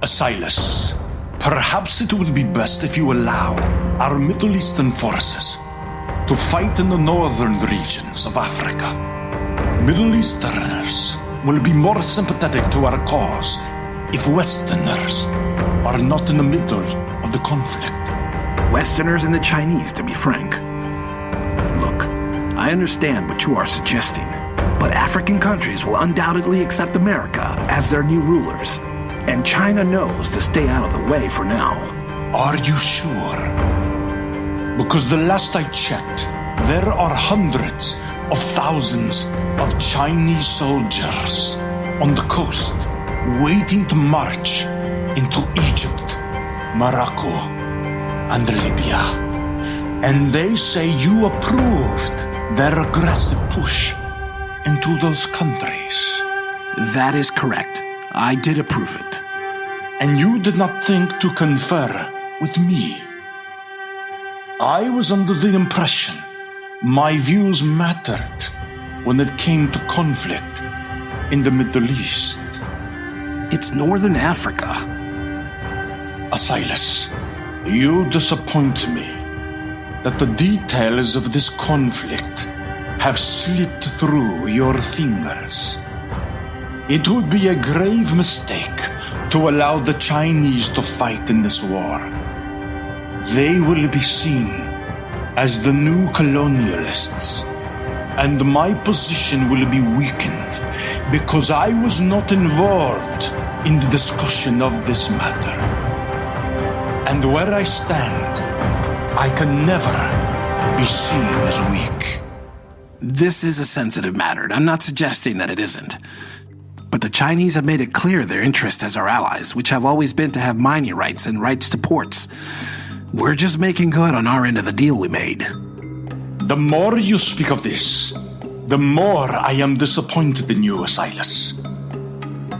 Asilas, perhaps it would be best if you allow our Middle Eastern forces to fight in the northern regions of Africa. Middle Easterners will be more sympathetic to our cause if Westerners are not in the middle of the conflict. Westerners and the Chinese, to be frank. Look, I understand what you are suggesting, but African countries will undoubtedly accept America as their new rulers, and China knows to stay out of the way for now. Are you sure? Because the last I checked, there are hundreds of thousands of Chinese soldiers on the coast waiting to march into Egypt, Morocco, and Libya. And they say you approved their aggressive push into those countries. That is correct. I did approve it. And you did not think to confer with me. I was under the impression my views mattered when it came to conflict in the Middle East. It's Northern Africa. Asilas, you disappoint me that the details of this conflict have slipped through your fingers. It would be a grave mistake to allow the Chinese to fight in this war. They will be seen as the new colonialists, and my position will be weakened because I was not involved in the discussion of this matter. And where I stand, I can never be seen as weak. This is a sensitive matter, and I'm not suggesting that it isn't. But the Chinese have made it clear their interest as our allies, which have always been to have mining rights and rights to ports. We're just making good on our end of the deal we made. The more you speak of this, the more I am disappointed in you, Asilas.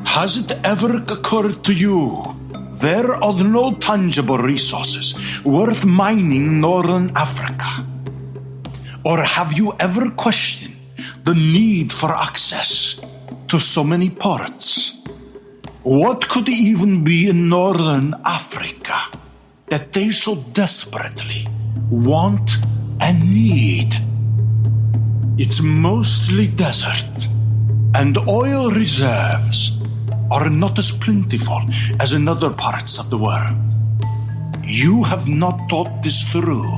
Has it ever occurred to you there are no tangible resources worth mining Northern Africa? Or have you ever questioned the need for access to so many ports? What could even be in Northern Africa that they so desperately want and need? It's mostly desert, and oil reserves are not as plentiful as in other parts of the world. You have not thought this through,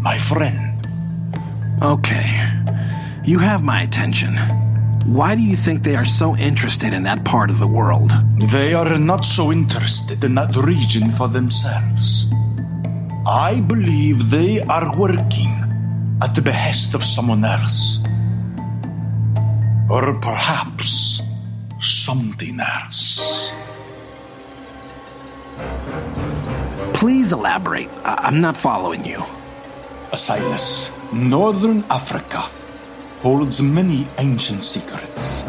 my friend. Okay, you have my attention. Why do you think they are so interested in that part of the world? They are not so interested in that region for themselves. I believe they are working at the behest of someone else. Or perhaps something else. Please elaborate. I'm not following you. Asilas, Northern Africa holds many ancient secrets.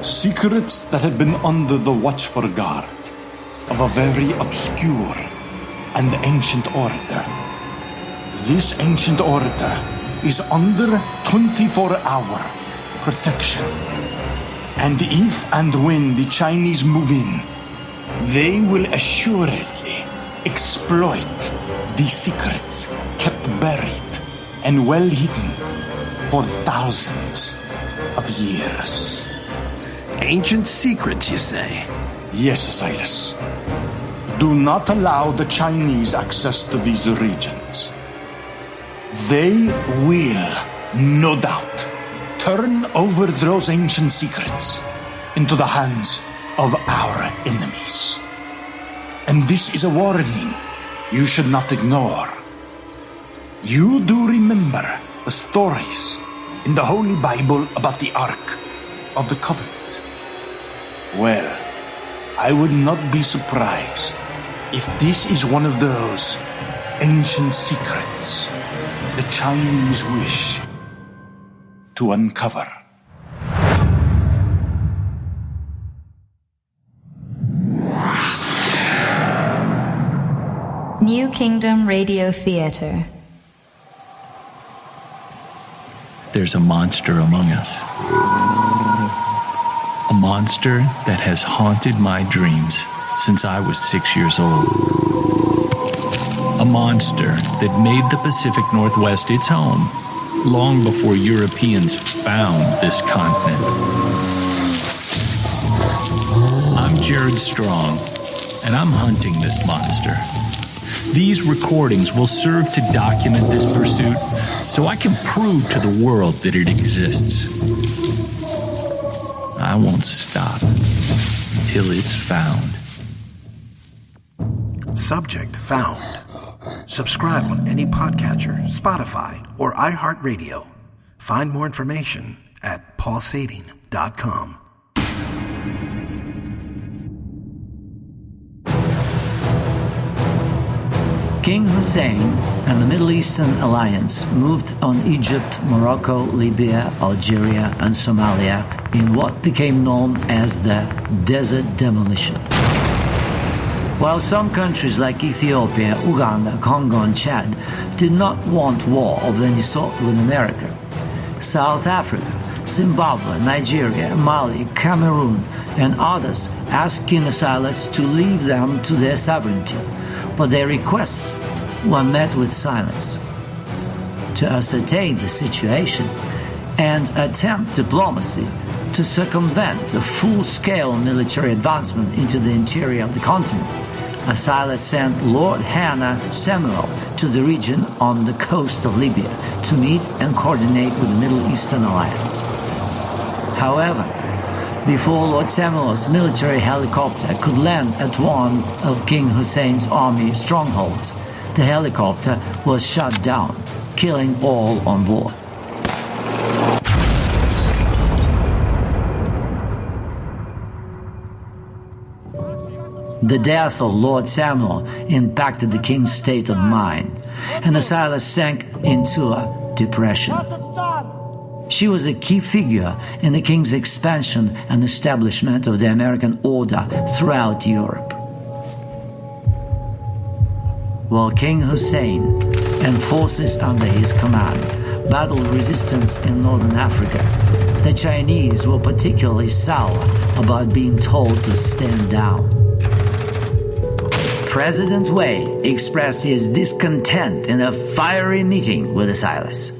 Secrets that have been under the watchful guard of a very obscure and ancient order. This ancient order is under 24-hour protection. And if and when the Chinese move in, they will assuredly exploit the secrets kept buried and well hidden for thousands of years. Ancient secrets, you say? Yes, Asilas. Do not allow the Chinese access to these regions. They will, no doubt, turn over those ancient secrets into the hands of our enemies. And this is a warning you should not ignore. You do remember the stories in the Holy Bible about the Ark of the Covenant. Well, I would not be surprised if this is one of those ancient secrets the Chinese wish to uncover. New Kingdom Radio Theater. There's a monster among us. A monster that has haunted my dreams since I was 6 years old. A monster that made the Pacific Northwest its home long before Europeans found this continent. I'm Jared Strong, and I'm hunting this monster. These recordings will serve to document this pursuit so I can prove to the world that it exists. I won't stop till it's found. Subject found. Subscribe on any podcatcher, Spotify, or iHeartRadio. Find more information at paulsading.com. King Hussein and the Middle Eastern Alliance moved on Egypt, Morocco, Libya, Algeria, and Somalia in what became known as the Desert Demolition. While some countries like Ethiopia, Uganda, Congo, and Chad did not want war of any sort with America, South Africa, Zimbabwe, Nigeria, Mali, Cameroon, and others asked King Asilas to leave them to their sovereignty, but their requests were met with silence. To ascertain the situation and attempt diplomacy to circumvent a full-scale military advancement into the interior of the continent, Asilas sent Lord Hannah Samuel to the region on the coast of Libya to meet and coordinate with the Middle Eastern Alliance. However, before Lord Samuel's military helicopter could land at one of King Hussein's army strongholds, the helicopter was shot down, killing all on board. The death of Lord Samuel impacted the king's state of mind, and Asilas sank into a depression. She was a key figure in the king's expansion and establishment of the American order throughout Europe. While King Hussein and forces under his command battled resistance in northern Africa, the Chinese were particularly sour about being told to stand down. President Wei expressed his discontent in a fiery meeting with Asilas.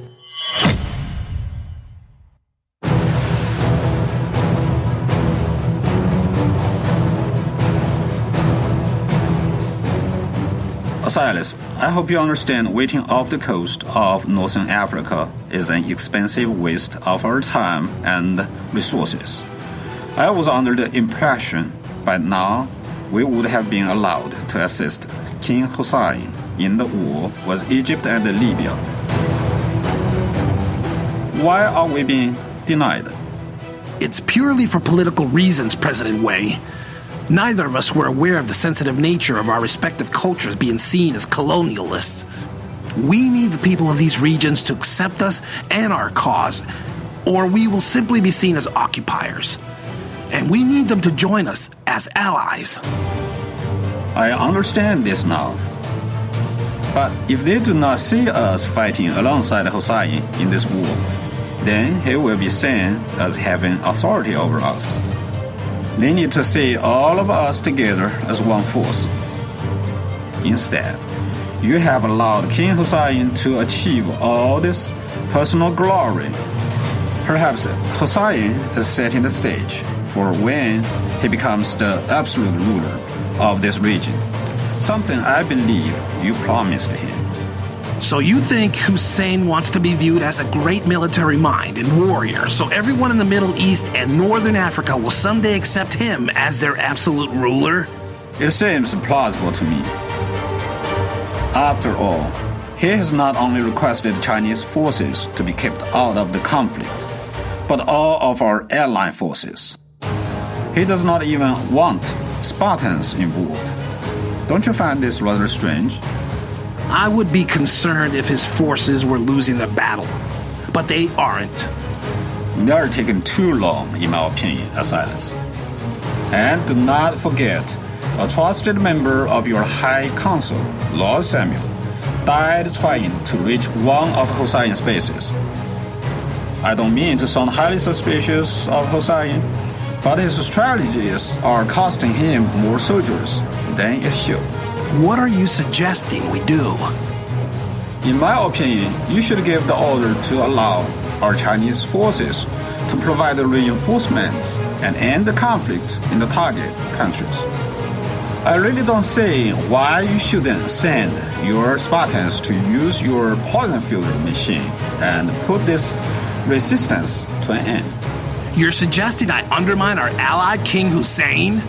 Asilas, I hope you understand waiting off the coast of Northern Africa is an expensive waste of our time and resources. I was under the impression by now we would have been allowed to assist King Hussein in the war with Egypt and Libya. Why are we being denied? It's purely for political reasons, President Wei. Neither of us were aware of the sensitive nature of our respective cultures being seen as colonialists. We need the people of these regions to accept us and our cause, or we will simply be seen as occupiers. And we need them to join us as allies. I understand this now. But if they do not see us fighting alongside Hussein in this war, then he will be seen as having authority over us. They need to see all of us together as one force. Instead, you have allowed King Hussein to achieve all this personal glory. Perhaps Hussein is setting the stage for when he becomes the absolute ruler of this region, something I believe you promised him. So you think Hussein wants to be viewed as a great military mind and warrior, so everyone in the Middle East and Northern Africa will someday accept him as their absolute ruler? It seems plausible to me. After all, he has not only requested Chinese forces to be kept out of the conflict, but all of our allied forces. He does not even want Spartans involved. Don't you find this rather strange? I would be concerned if his forces were losing the battle, but they aren't. They are taking too long, in my opinion, Asilas. And do not forget, a trusted member of your High Council, Lord Samuel, died trying to reach one of Hussein's bases. I don't mean to sound highly suspicious of Hussein, but his strategies are costing him more soldiers than it should. What are you suggesting we do? In my opinion, you should give the order to allow our Chinese forces to provide the reinforcements and end the conflict in the target countries. I really don't see why you shouldn't send your Spartans to use your poison field machine and put this resistance to an end. You're suggesting I undermine our ally, King Hussein?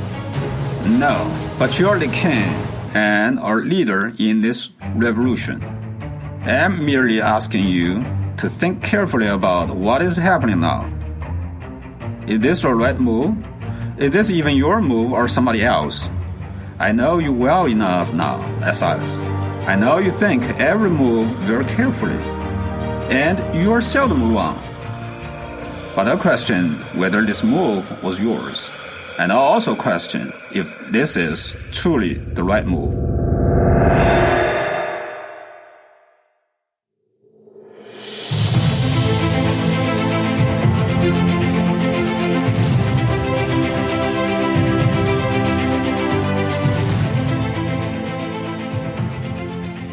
No, but you're the king and our leader in this revolution. I'm merely asking you to think carefully about what is happening now. Is this the right move? Is this even your move or somebody else? I know you well enough now, Asilas. I know you think every move very carefully, and you are seldom wrong. But I question whether this move was yours, and I also question if this is truly the right move.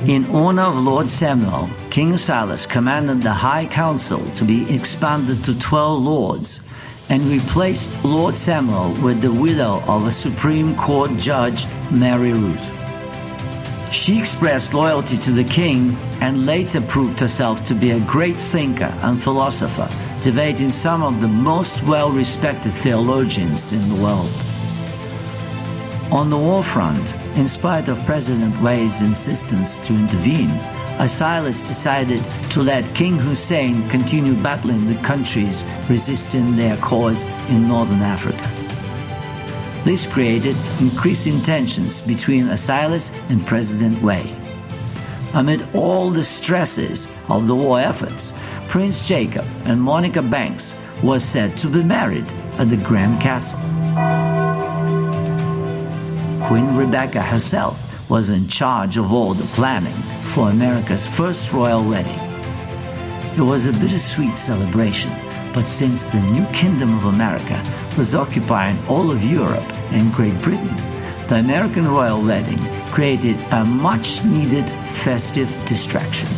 In honor of Lord Samuel, King Asilas commanded the High Council to be expanded to 12 lords and replaced Lord Samuel with the widow of a Supreme Court judge, Mary Ruth. She expressed loyalty to the king and later proved herself to be a great thinker and philosopher, debating some of the most well-respected theologians in the world. On the war front, in spite of President Wei's insistence to intervene, Asilas decided to let King Hussein continue battling the countries resisting their cause in northern Africa. This created increasing tensions between Asilas and President Wei. Amid all the stresses of the war efforts, Prince Jacob and Monica Banks were said to be married at the Grand Castle. Queen Rebecca herself was in charge of all the planning for America's first royal wedding. It was a bittersweet celebration, but since the new Kingdom of America was occupying all of Europe and Great Britain, the American royal wedding created a much-needed festive distraction.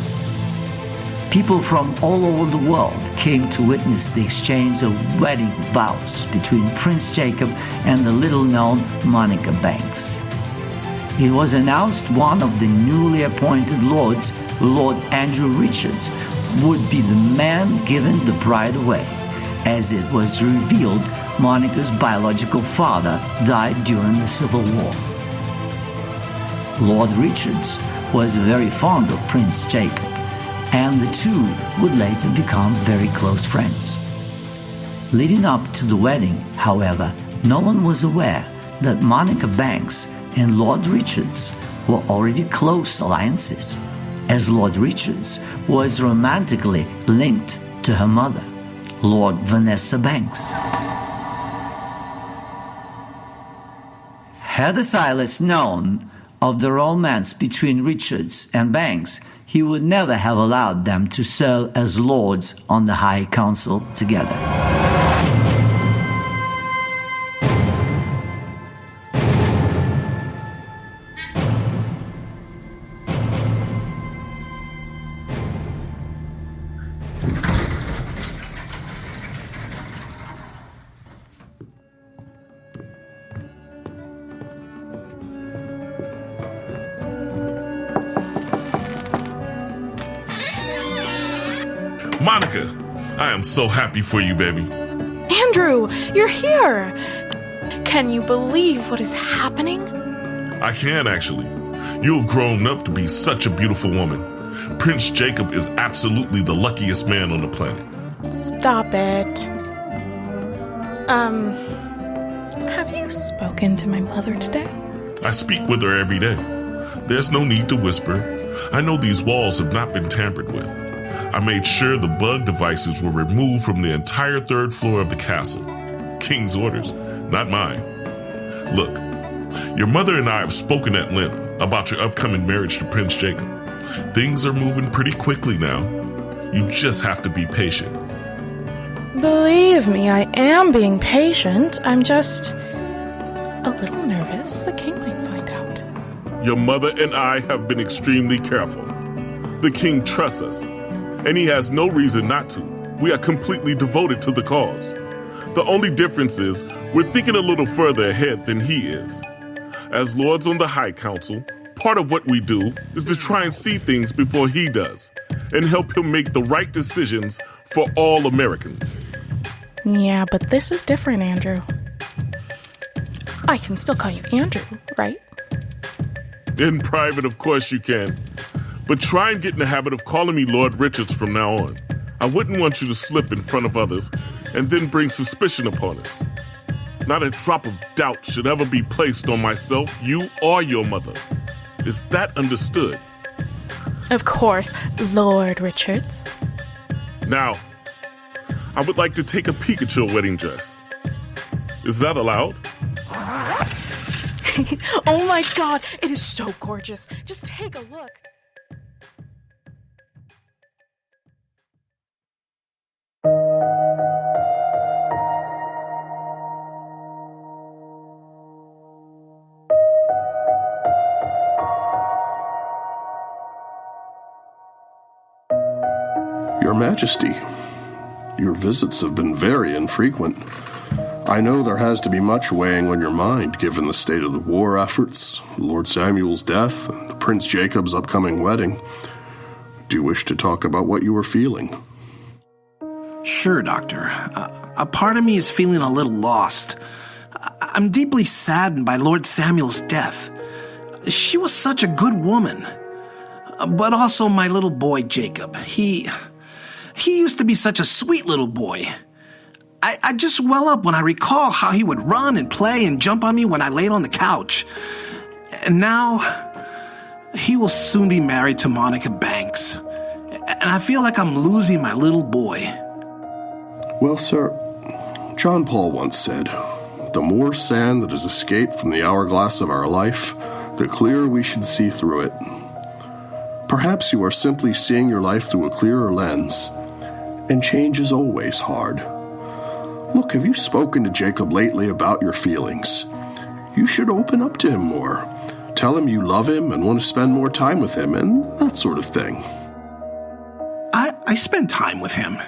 People from all over the world came to witness the exchange of wedding vows between Prince Jacob and the little-known Monica Banks. It was announced one of the newly appointed lords, Lord Andrew Richards, would be the man giving the bride away, as it was revealed Monica's biological father died during the Civil War. Lord Richards was very fond of Prince Jacob, and the two would later become very close friends. Leading up to the wedding, however, no one was aware that Monica Banks and Lord Richards were already close alliances, as Lord Richards was romantically linked to her mother, Lord Vanessa Banks. Had Asilas known of the romance between Richards and Banks, he would never have allowed them to serve as lords on the High Council together. Monica, I am so happy for you, baby. Andrew, you're here. Can you believe what is happening? I can, actually. You have grown up to be such a beautiful woman. Prince Jacob is absolutely the luckiest man on the planet. Stop it. Have you spoken to my mother today? I speak with her every day. There's no need to whisper. I know these walls have not been tampered with. I made sure the bug devices were removed from the entire third floor of the castle. King's orders, not mine. Look, your mother and I have spoken at length about your upcoming marriage to Prince Jacob. Things are moving pretty quickly now. You just have to be patient. Believe me, I am being patient. I'm just a little nervous. The king might find out. Your mother and I have been extremely careful. The king trusts us, and he has no reason not to. We are completely devoted to the cause. The only difference is we're thinking a little further ahead than he is. As lords on the High Council, part of what we do is to try and see things before he does and help him make the right decisions for all Americans. Yeah, but this is different, Andrew. I can still call you Andrew, right? In private, of course you can. But try and get in the habit of calling me Lord Richards from now on. I wouldn't want you to slip in front of others and then bring suspicion upon us. Not a drop of doubt should ever be placed on myself, you, or your mother. Is that understood? Of course, Lord Richards. Now, I would like to take a peek at your wedding dress. Is that allowed? Oh my God, it is so gorgeous. Just take a look. Your Majesty, your visits have been very infrequent. I know there has to be much weighing on your mind given the state of the war efforts, Lord Samuel's death, and the Prince Jacob's upcoming wedding. Do you wish to talk about what you are feeling? Sure, Doctor. A part of me is feeling a little lost. I'm deeply saddened by Lord Samuel's death. She was such a good woman. But also my little boy, Jacob. He used to be such a sweet little boy. I just well up when I recall how he would run and play and jump on me when I laid on the couch. And now, he will soon be married to Monica Banks. And I feel like I'm losing my little boy. Well, sir, John Paul once said, "The more sand that has escaped from the hourglass of our life, the clearer we should see through it." Perhaps you are simply seeing your life through a clearer lens, and change is always hard. Look, have you spoken to Jacob lately about your feelings? You should open up to him more. Tell him you love him and want to spend more time with him and that sort of thing. I spend time with him,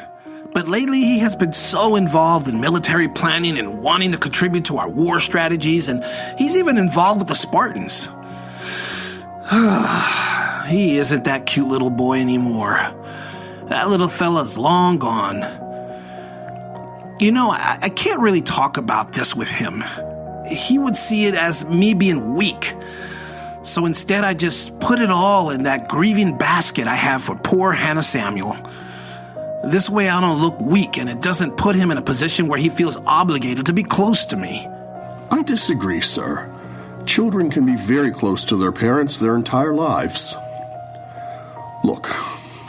but lately he has been so involved in military planning and wanting to contribute to our war strategies, and he's even involved with the Spartans. He isn't that cute little boy anymore. That little fella's long gone. You know, I can't really talk about this with him. He would see it as me being weak. So instead, I just put it all in that grieving basket I have for poor Hannah Samuel. This way I don't look weak, and it doesn't put him in a position where he feels obligated to be close to me. I disagree, sir. Children can be very close to their parents their entire lives. Look,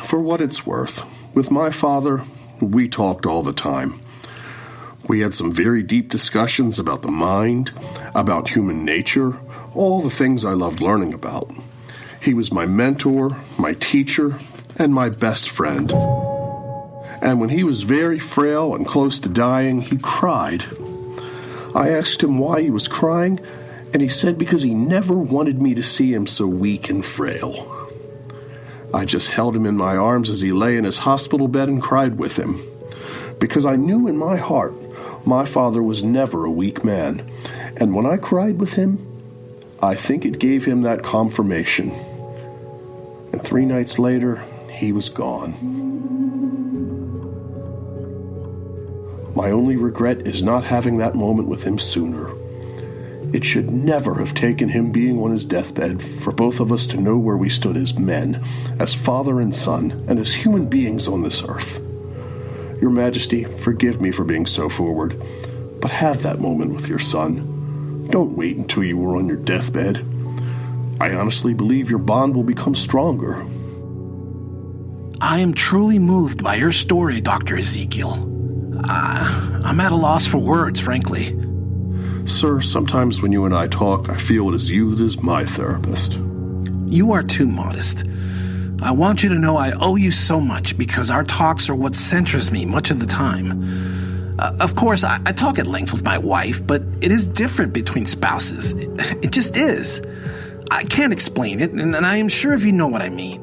for what it's worth, with my father, we talked all the time. We had some very deep discussions about the mind, about human nature, all the things I loved learning about. He was my mentor, my teacher, and my best friend. And when he was very frail and close to dying, he cried. I asked him why he was crying, and he said because he never wanted me to see him so weak and frail. I just held him in my arms as he lay in his hospital bed and cried with him, because I knew in my heart my father was never a weak man, and when I cried with him, I think it gave him that confirmation. And 3 nights later, he was gone. My only regret is not having that moment with him sooner. It should never have taken him being on his deathbed for both of us to know where we stood as men, as father and son, and as human beings on this earth. Your Majesty, forgive me for being so forward, but have that moment with your son. Don't wait until you are on your deathbed. I honestly believe your bond will become stronger. I am truly moved by your story, Dr. Ezekiel. I'm at a loss for words, frankly. Sir, sometimes when you and I talk, I feel it is you that is my therapist. You are too modest. I want you to know I owe you so much because our talks are what centers me much of the time. Of course, I talk at length with my wife, but it is different between spouses. It just is. I can't explain it, and I am sure if you know what I mean.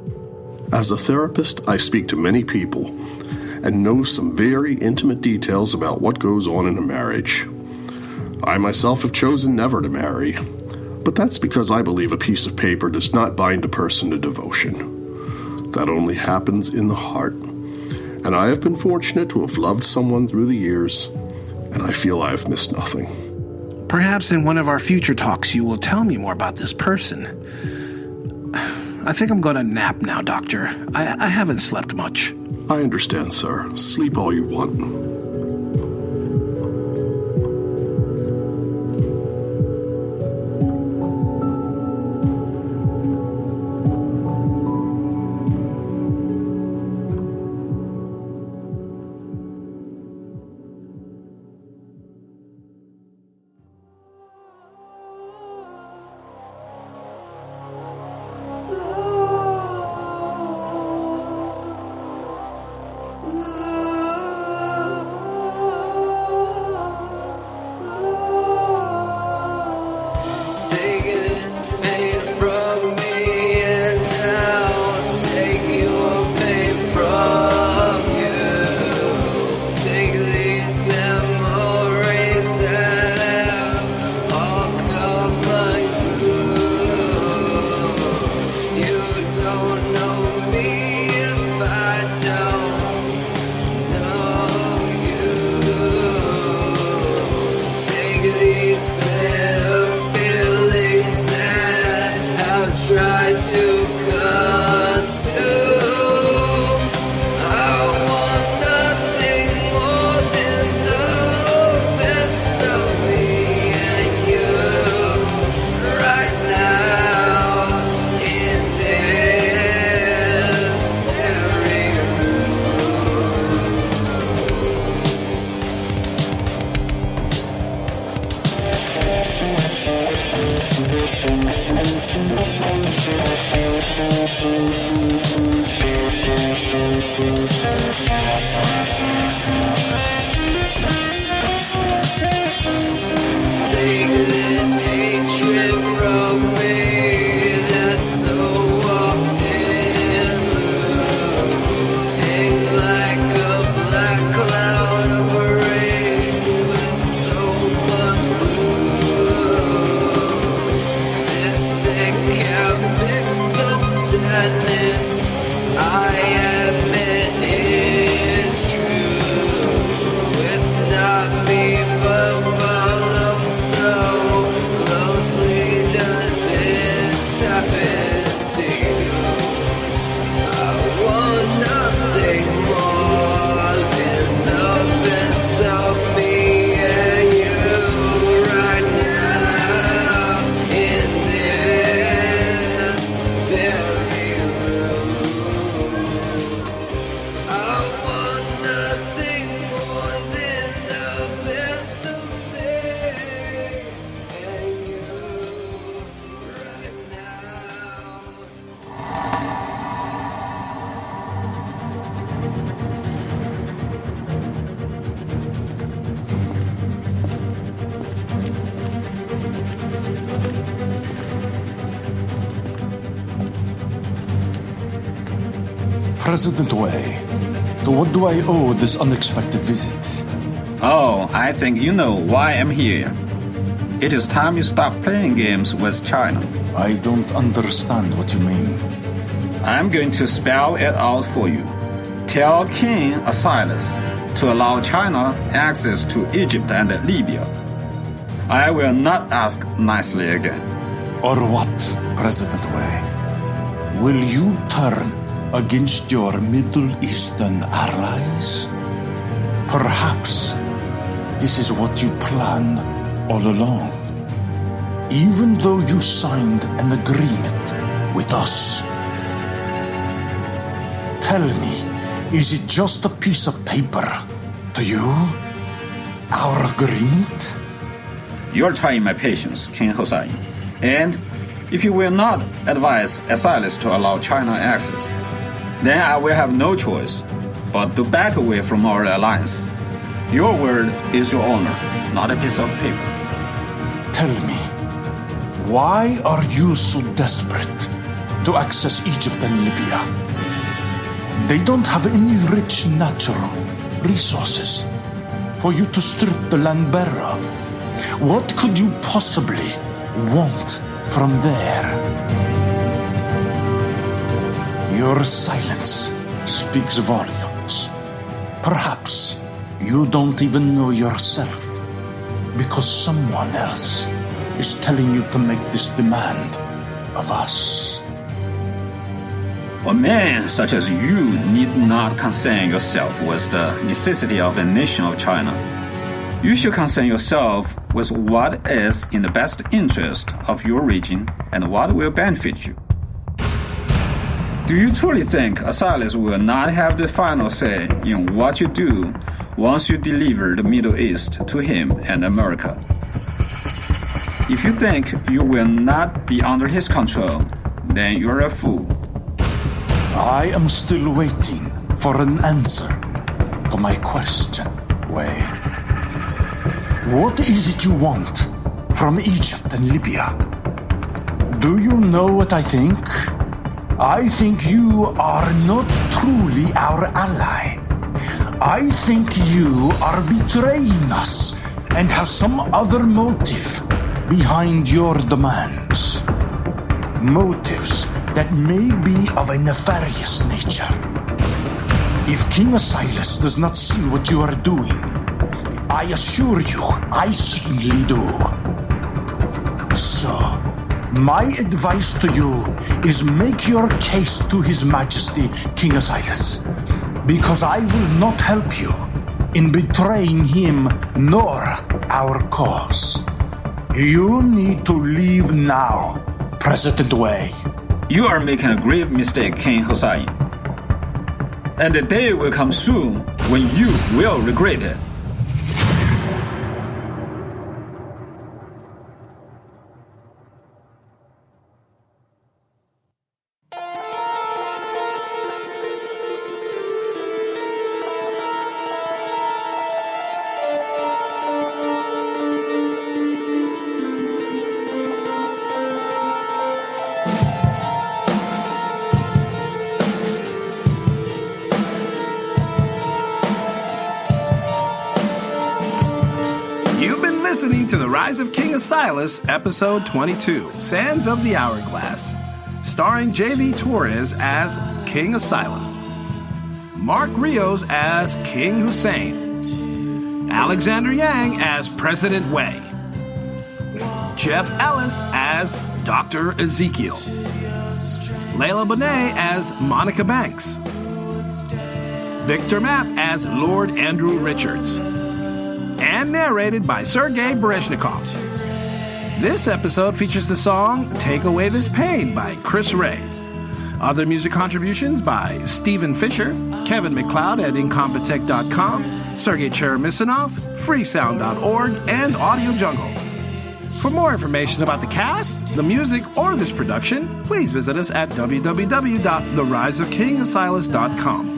As a therapist, I speak to many people and know some very intimate details about what goes on in a marriage. I myself have chosen never to marry, but that's because I believe a piece of paper does not bind a person to devotion. That only happens in the heart. And I have been fortunate to have loved someone through the years, and I feel I have missed nothing. Perhaps in one of our future talks you will tell me more about this person. I think I'm going to nap now, Doctor. I haven't slept much. I understand, sir. Sleep all you want. President Wei, to what do I owe this unexpected visit? Oh, I think you know why I'm here. It is time you stop playing games with China. I don't understand what you mean. I'm going to spell it out for you. Tell King Asilas to allow China access to Egypt and Libya. I will not ask nicely again. Or what, President Wei? Will you turn against your Middle Eastern allies? Perhaps this is what you planned all along. Even though you signed an agreement with us. Tell me, is it just a piece of paper to you? Our agreement? You're trying my patience, King Hussein. And if you will not advise Asilas to allow China access, then I will have no choice but to back away from our alliance. Your word is your honor, not a piece of paper. Tell me, why are you so desperate to access Egypt and Libya? They don't have any rich natural resources for you to strip the land bare of. What could you possibly want from there? Your silence speaks volumes. Perhaps you don't even know yourself, because someone else is telling you to make this demand of us. A man such as you need not concern yourself with the necessity of a nation of China. You should concern yourself with what is in the best interest of your region and what will benefit you. Do you truly think Asilas will not have the final say in what you do once you deliver the Middle East to him and America? If you think you will not be under his control, then you're a fool. I am still waiting for an answer to my question, Wei. What is it you want from Egypt and Libya? Do you know what I think? I think you are not truly our ally. I think you are betraying us and have some other motive behind your demands. Motives that may be of a nefarious nature. If King Asilas does not see what you are doing, I assure you, I certainly do. So, my advice to you is make your case to His Majesty, King Asilas, because I will not help you in betraying him nor our cause. You need to leave now, President Wei. You are making a grave mistake, King Hussein. And the day will come soon when you will regret it. Listening to The Rise of King Asilas, Episode 22, Sands of the Hourglass, starring J.V. Torres as King Asilas, Mark Rios as King Hussein, Alexander Yang as President Wei, Jeff Ellis as Dr. Ezekiel, Layla Bonet as Monica Banks, Victor Mapp as Lord Andrew Richards, and narrated by Sergei Berezhnikov. This episode features the song Take Away This Pain by Chris Ray. Other music contributions by Stephen Fisher, Kevin McLeod at Incompetech.com, Sergei Cheremisinov, Freesound.org, and Audio Jungle. For more information about the cast, the music, or this production, please visit us at www.theriseofkingasilas.com.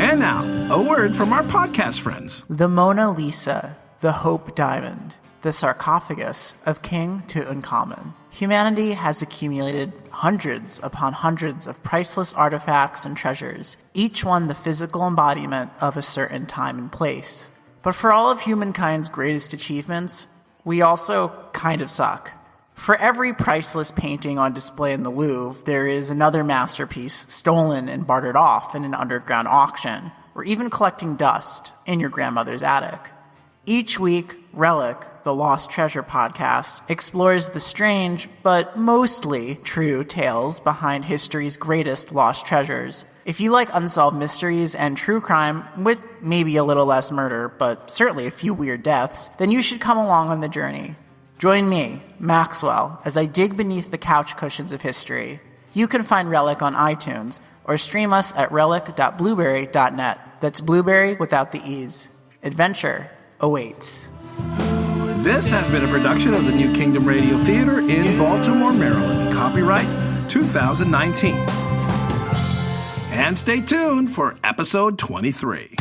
And now, a word from our podcast friends. The Mona Lisa, the Hope Diamond, the sarcophagus of King Tutankhamun. Humanity has accumulated hundreds upon hundreds of priceless artifacts and treasures, each one the physical embodiment of a certain time and place. But for all of humankind's greatest achievements, we also kind of suck. For every priceless painting on display in the Louvre, there is another masterpiece stolen and bartered off in an underground auction, or even collecting dust in your grandmother's attic. Each week, Relic, the Lost Treasure podcast, explores the strange, but mostly true tales behind history's greatest lost treasures. If you like unsolved mysteries and true crime, with maybe a little less murder, but certainly a few weird deaths, then you should come along on the journey. Join me, Maxwell, as I dig beneath the couch cushions of history. You can find Relic on iTunes, or stream us at relic.blueberry.net. That's Blueberry without the E's. Adventure awaits. This has been a production of the New Kingdom Radio Theater in Baltimore, Maryland. Copyright 2019. And stay tuned for episode 23.